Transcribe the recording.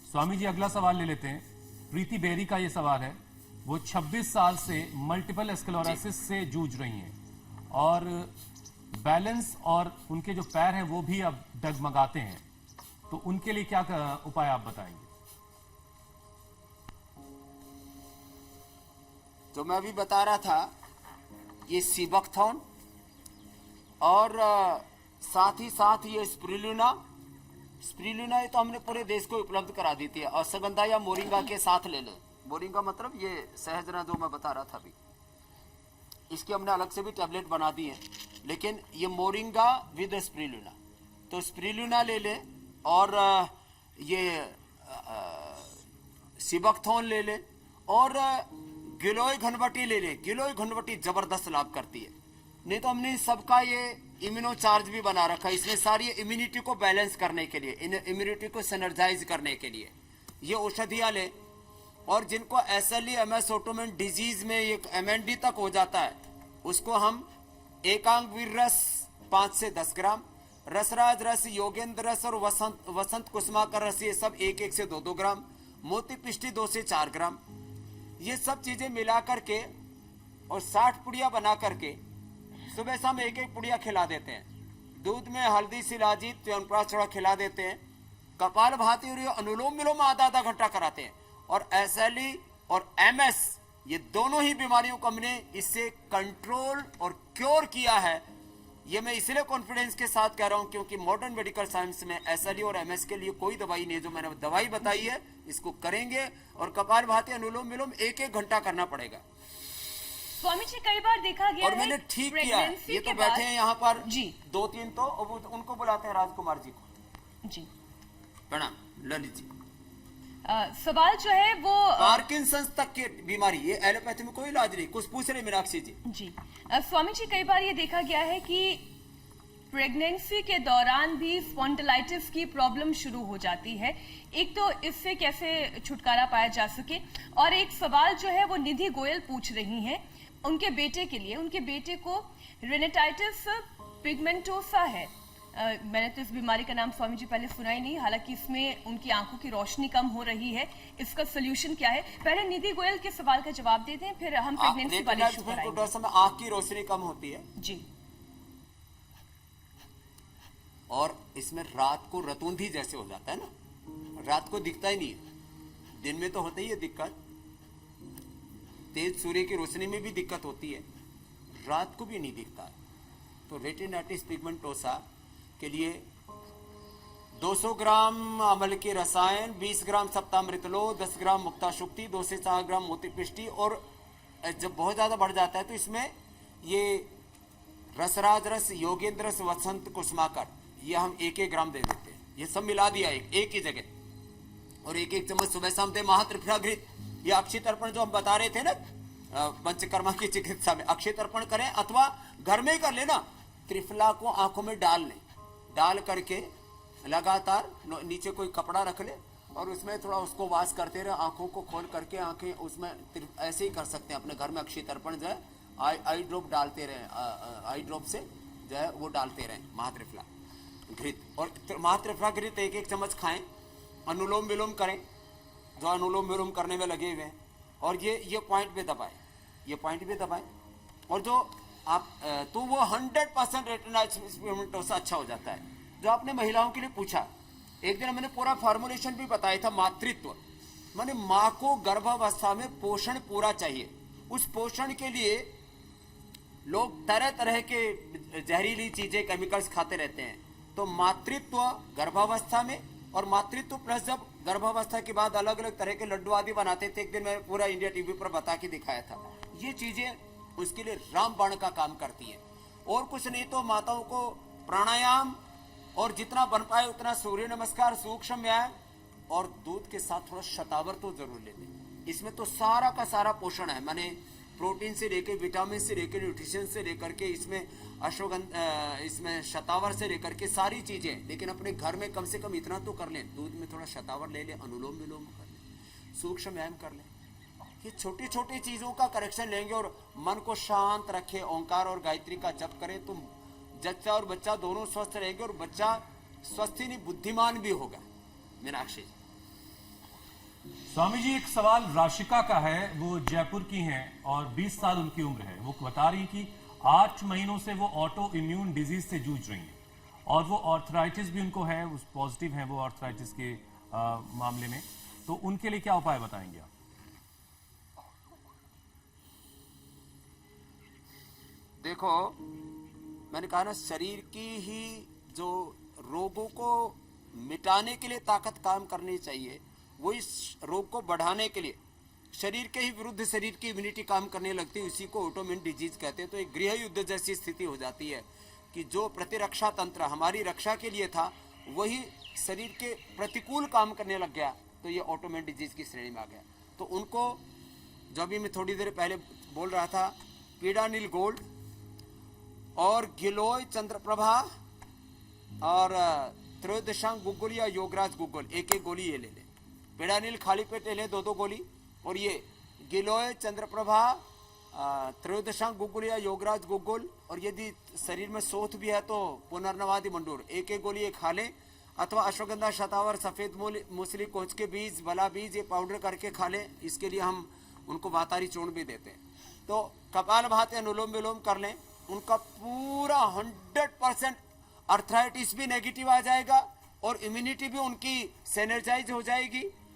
स्वामी जी अगला सवाल ले लेते हैं। प्रीति बेरी का ये सवाल है, वो 26 साल से मल्टीपल स्क्लेरोसिस से जूझ रही हैं और बैलेंस और उनके जो पैर हैं वो भी अब डगमगाते हैं, तो उनके लिए क्या उपाय आप बताएंगे? तो मैं अभी बता रहा था, ये सीबकथॉर्न और साथ ही साथ ये स्पिरुलिना ये तो हमने पूरे देश को उपलब्ध करा दी थी। अश्वगंधा या मोरिंगा के साथ ले ले। मोरिंगा मतलब ये सहजना जो मैं बता रहा था अभी, इसकी हमने अलग से भी टैबलेट बना दी है, लेकिन ये मोरिंगा विद स्पिरुलिना, तो स्पिरुलिना ले ले और ये सीबकथॉर्न ले ले और गिलोय घनवटी ले ले। गिलोय घनवटी जबरदस्त लाभ करती है। नहीं तो हमने सबका ये इम्यूनो चार्ज भी बना रखा है, इसमें सारी इम्यूनिटी को बैलेंस करने के लिए, इम्यूनिटी को सिनर्जाइज करने के लिए ये औषधियां ले। और जिनको एसएलई एमएस ऑटोमेन डिजीज में ये एमएनडी तक हो जाता है, उसको हम एकांग वीर रस 5 से 10 ग्राम, रसराज रस, योगेंद्र रस और वसंत कुसुमाकर रस, ये सब 1-1 से 2-2 ग्राम, मोती पिष्टी 2 से 4 ग्राम, ये सब चीजें मिला करके और 60 पुड़िया बना करके सुबह शाम 1-1 पुड़िया खिला देते हैं। दूध में हल्दी सिलाजी च्यवनप्राश थोड़ा खिला देते हैं। कपाल भाती और अनुलोम विलोम आधा घंटा कराते हैं। और एसएलई और एमएस, ये दोनों ही बीमारियों को हमने इससे कंट्रोल और क्योर किया है। ये मैं इसलिए कॉन्फिडेंस के साथ कह रहा हूं क्योंकि मॉडर्न मेडिकल साइंस में एसएलई और एमएस के लिए कोई दवाई नहीं है। जो मैंने दवाई बताई है इसको करेंगे, और कपाल भाती अनुलोम विलोम 1-1 घंटा करना पड़ेगा। स्वामी जी कई बार देखा गया और मैंने ठीक किया है। ये तो बैठे हैं यहाँ पर जी, 2-3 तो उनको बुलाते हैं, राजकुमार जी को। जी प्रणाम ललित जी। सवाल जो है वो पार्किंसंस तक की बीमारी, ये एलोपैथी में कोई इलाज नहीं। कुछ पूछ रहे मीनाक्षी जी। जी स्वामी जी कई बार ये देखा गया है कि प्रेगनेंसी के दौरान भी स्पॉन्डिलाइटिस की प्रॉब्लम शुरू हो जाती है। एक तो इससे कैसे छुटकारा पाया जा सके, और एक सवाल जो है वो निधि गोयल पूछ रही हैं उनके बेटे के लिए। उनके बेटे को रेनिटाइटिस पिगमेंटोसा है। मैंने तो इस बीमारी का नाम स्वामी जी पहले सुना ही नहीं, हालांकि इसमें उनकी आंखों की रोशनी कम हो रही है। इसका सोल्यूशन क्या है? पहले निधि गोयल के सवाल का जवाब देते हैं, फिर हम प्रेगनेंसी वाले इशू पर आएंगे। आंख की रोशनी कम होती है जी, और इसमें रात को रतूंधी जैसे हो जाता है ना, रात को दिखता ही नहीं है। दिन में तो होता ही है दिक्कत, तेज सूर्य की रोशनी में भी दिक्कत होती है, रात को भी नहीं दिखता है। तो रेटिनाइटिस पिगमेंटोसा के लिए 200 ग्राम अमल के रसायन, 20 ग्राम सप्तामृतलो, 10 ग्राम मुक्ता शुक्ति, 2 से 4 ग्राम मोती पिष्टी, और जब बहुत ज्यादा बढ़ जाता है तो इसमें ये रसराज रस, योगेंद्र रस, वसंत कुसुमाकर, ये हम 1-1 ग्राम दे देते हैं। ये सब मिला दिया एक ही जगह, और 1-1 चम्मच सुबह शाम दे। महात्रिफला घृत, ये अक्षय तर्पण जो हम बता रहे थे ना पंचकर्मा की चिकित्सा में, अक्षय तर्पण करें अथवा घर में ही कर लेना। त्रिफला को आंखों में डाल लें, डाल करके लगातार नीचे कोई कपड़ा रख ले और उसमें थोड़ा उसको वाश करते रहे, आंखों को खोल करके आंखें उसमें ऐसे ही कर सकते हैं अपने घर में। अक्षय तर्पण जो है आई ड्रॉप डालते रहे, आई ड्रॉप से जो है वो डालते रहे महात्रिफला घृत। और महात्रिफला घृत 1-1 चम्मच खाएं। अनुलोम विलोम करें, जो अनुलोम विलोम करने में लगे हुए हैं, और ये पॉइंट पे दबाएं, ये पॉइंट पे दबाएं, और जो आप तो वो 100% रेटिनाइटिस पिगमेंटोसा अच्छा हो जाता है। जो आपने महिलाओं के लिए पूछा, एक दिन मैंने पूरा फॉर्मुलेशन भी बताया था। मातृत्व माने माँ को गर्भावस्था में पोषण पूरा चाहिए। उस पोषण के लिए लोग तरह तरह के जहरीली चीजें, केमिकल्स खाते रहते हैं। तो मातृत्व गर्भावस्था में, और मातृत्व प्लस जब गर्भावस्था के बाद अलग अलग तरह के लड्डू आदि बनाते थे, एक दिन मैं पूरा इंडिया टीवी पर बता के दिखाया था। ये चीजें उसके लिए रामबाण का काम करती है। और कुछ नहीं तो माताओं को प्राणायाम, और जितना बन पाए उतना सूर्य नमस्कार, सूक्ष्म व्यायाम, और दूध के साथ थोड़ा शतावर तो जरूर लेते। इसमें तो सारा का सारा पोषण है, माने प्रोटीन से लेकर, विटामिन से लेकर, न्यूट्रिशन से लेकर के, इसमें अश्वगंधा, इसमें शतावर से लेकर के सारी चीजें। लेकिन अपने घर में कम से कम इतना तो कर लें, दूध में थोड़ा शतावर ले लें, अनुलोम विलोम कर लें, सूक्ष्म व्यायाम कर लें। ये छोटी छोटी चीजों का करेक्शन लेंगे और मन को शांत रखें, ओंकार और गायत्री का जप करें, तो जच्चा और बच्चा दोनों स्वस्थ रहेंगे, और बच्चा स्वस्थ ही नहीं बुद्धिमान भी होगा। मीनाक्षी जी। स्वामी जी, एक सवाल राशिका का है। वो जयपुर की हैं और 20 साल उनकी उम्र है। वो बता रही कि 8 महीनों से वो ऑटो इम्यून डिजीज से जूझ रही हैं और वो आर्थराइटिस भी उनको है, उस पॉजिटिव है वो आर्थराइटिस के मामले में। तो उनके लिए क्या उपाय बताएंगे आप? देखो, मैंने कहा ना, शरीर की ही जो रोगों को मिटाने के लिए ताकत काम करनी चाहिए, वो इस रोग को बढ़ाने के लिए शरीर के ही विरुद्ध शरीर की इम्यूनिटी काम करने लगती है। उसी को ऑटोइम्यून डिजीज कहते हैं। तो एक गृह युद्ध जैसी स्थिति हो जाती है कि जो प्रतिरक्षा तंत्र हमारी रक्षा के लिए था, वही शरीर के प्रतिकूल काम करने लग गया, तो ये ऑटोइम्यून डिजीज की श्रेणी में आ गया। तो उनको, जो अभी मैं थोड़ी देर पहले बोल रहा था, पीडानिल गोल्ड और गिलोय चंद्रप्रभा और त्रयोदशांग गुग्गुल या योगराज गुग्गुल, एक एक गोली ये ले ले। पेडानिल खाली पेट ले ले 2-2 गोली, और ये गिलोय चंद्रप्रभा, त्रयोदशांग गुग्गुल या योगराज गुग्गुल, और यदि शरीर में सोथ भी है तो पुनर्नवादि मंडूर, एक एक गोली ये खा ले। अथवा अश्वगंधा, शतावर, सफेद मूसली, कोच के बीज, बला बीज, ये पाउडर करके खा ले। इसके लिए हम उनको वातारी चूर्ण भी देते हैं। तो कपालभाति, अनुलोम विलोम कर लें, उनका पूरा 100% अर्थराइटिस भी नेगेटिव आ जाएगा और इम्यूनिटी भी उनकी सेनर्जाइज हो जाएगी।